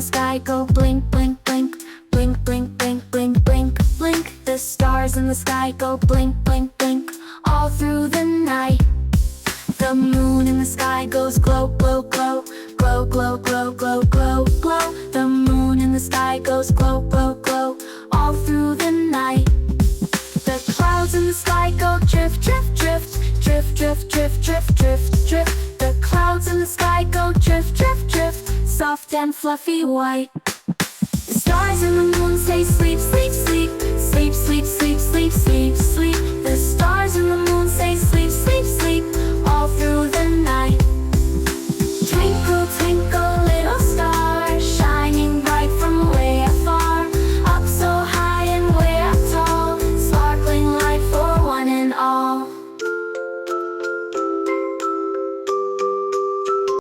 the sky go blink, blink, blink. Blink, blink, blink, blink, blink, blink. The stars in the sky go blink, blink, blink, all through the night. The moon in the sky goes glow, glow, glow. Glow, glow, glow, glow, glow, glow. The moon in the sky goes glow, glow, glow, all through the night. The clouds in the sky go drift, drift, drift. Drift, drift, drift, drift, drift, drift. The clouds in the sky go drift, drift, drift, soft and fluffy white. The stars and the moon say sleep, sleep, sleep. Sleep, sleep, sleep, sleep, sleep, sleep.